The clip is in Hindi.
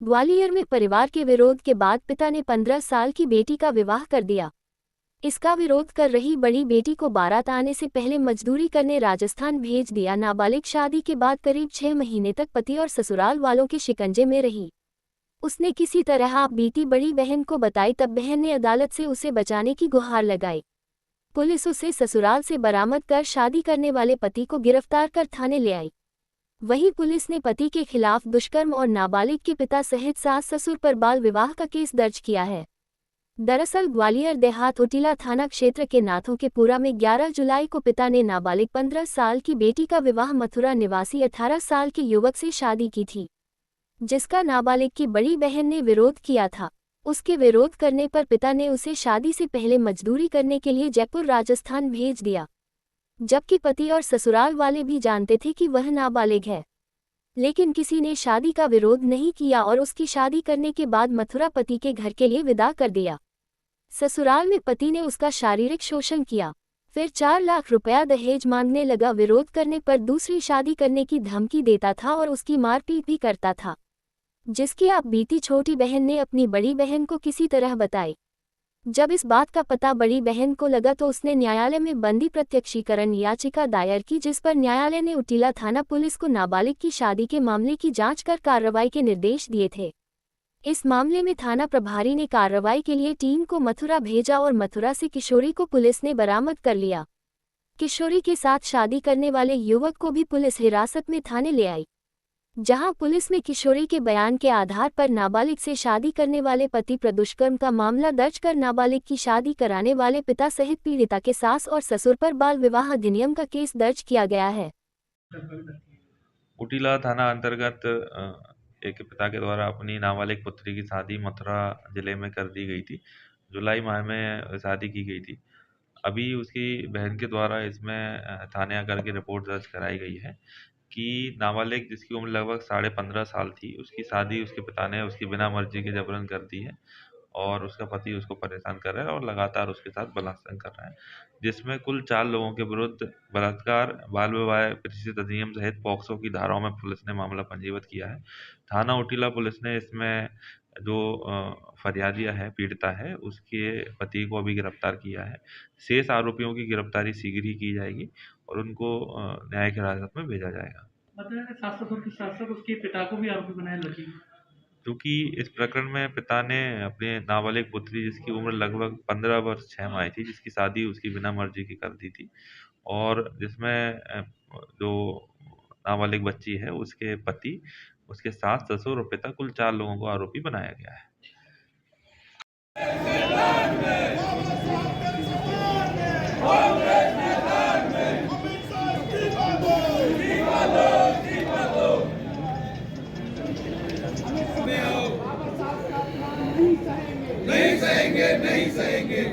ग्वालियर में परिवार के विरोध के बाद पिता ने 15 साल की बेटी का विवाह कर दिया। इसका विरोध कर रही बड़ी बेटी को बारात आने से पहले मजदूरी करने राजस्थान भेज दिया। नाबालिग शादी के बाद करीब 6 महीने तक पति और ससुराल वालों के शिकंजे में रही। उसने किसी तरह आप बीती बड़ी बहन को बताई, तब बहन ने अदालत से उसे बचाने की गुहार लगाई। पुलिस उसे ससुराल से बरामद कर शादी करने वाले पति को गिरफ्तार कर थाने ले आई। वहीं पुलिस ने पति के खिलाफ दुष्कर्म और नाबालिग के पिता सहित सास ससुर पर बाल विवाह का केस दर्ज किया है। दरअसल ग्वालियर देहात उटिला थाना क्षेत्र के नाथों के पुरा में 11 जुलाई को पिता ने नाबालिग 15 साल की बेटी का विवाह मथुरा निवासी 18 साल के युवक से शादी की थी, जिसका नाबालिग की बड़ी बहन ने विरोध किया था। उसके विरोध करने पर पिता ने उसे शादी से पहले मजदूरी करने के लिए जयपुर राजस्थान भेज दिया, जबकि पति और ससुराल वाले भी जानते थे कि वह नाबालिग है, लेकिन किसी ने शादी का विरोध नहीं किया और उसकी शादी करने के बाद मथुरा पति के घर के लिए विदा कर दिया। ससुराल में पति ने उसका शारीरिक शोषण किया, फिर 4 लाख रुपया दहेज मांगने लगा। विरोध करने पर दूसरी शादी करने की धमकी देता था और उसकी मारपीट भी करता था, जिसकी आप बीती छोटी बहन ने अपनी बड़ी बहन को किसी तरह बताई। जब इस बात का पता बड़ी बहन को लगा तो उसने न्यायालय में बंदी प्रत्यक्षीकरण याचिका दायर की, जिस पर न्यायालय ने उटिला थाना पुलिस को नाबालिग की शादी के मामले की जांच कर कार्रवाई के निर्देश दिए थे। इस मामले में थाना प्रभारी ने कार्रवाई के लिए टीम को मथुरा भेजा और मथुरा से किशोरी को पुलिस ने बरामद कर लिया। किशोरी के साथ शादी करने वाले युवक को भी पुलिस हिरासत में थाने ले आई, जहां पुलिस में किशोरी के बयान के आधार पर नाबालिग से शादी करने वाले पति पर दुष्कर्म का मामला दर्ज कर नाबालिग की शादी कराने वाले पिता सहित पीड़िता के सास और ससुर पर बाल विवाह अधिनियम का केस दर्ज किया गया है। उटिला थाना अंतर्गत एक पिता के द्वारा अपनी नाबालिग पुत्री की शादी मथुरा जिले में कर दी गई थी। जुलाई माह में शादी की गई थी। अभी उसकी बहन के द्वारा इसमें थाने आकर के रिपोर्ट दर्ज कराई गई है कि नाबालिग जिसकी उम्र लगभग 15.5 साल थी, उसकी शादी उसके पिता ने उसकी बिना मर्जी के जबरन कर दी है और उसका पति उसको परेशान कर रहा है और लगातार उसके साथ बलात्कार कर रहा है, जिसमें कुल 4 लोगों के विरुद्ध बलात्कार, बाल विवाह प्रतिशत अधिनियम सहित पॉक्सो की धाराओं में पुलिस ने मामला पंजीबद्ध किया है। थाना उटिला पुलिस ने इसमें जो फरियादिया है, पीड़िता है, उसके पति को अभी गिरफ्तार किया है। शेष आरोपियों की गिरफ्तारी शीघ्र ही की जाएगी और उनको न्यायिक हिरासत में भेजा जाएगा। मतलब सास ससुर के साथ साथ उसके पिता को भी आरोपी बनाया लगी, क्योंकि इस प्रकरण में पिता ने अपने नाबालिग पुत्री जिसकी उम्र लगभग 15 वर्ष 6 माह थी, जिसकी शादी उसकी बिना मर्जी की कर दी थी और जिसमें जो नाबालिग बच्ची है उसके पति, उसके सास ससुर और पिता, कुल 4 लोगों को आरोपी बनाया गया है। नहीं सहेंगे, नहीं सहेंगे।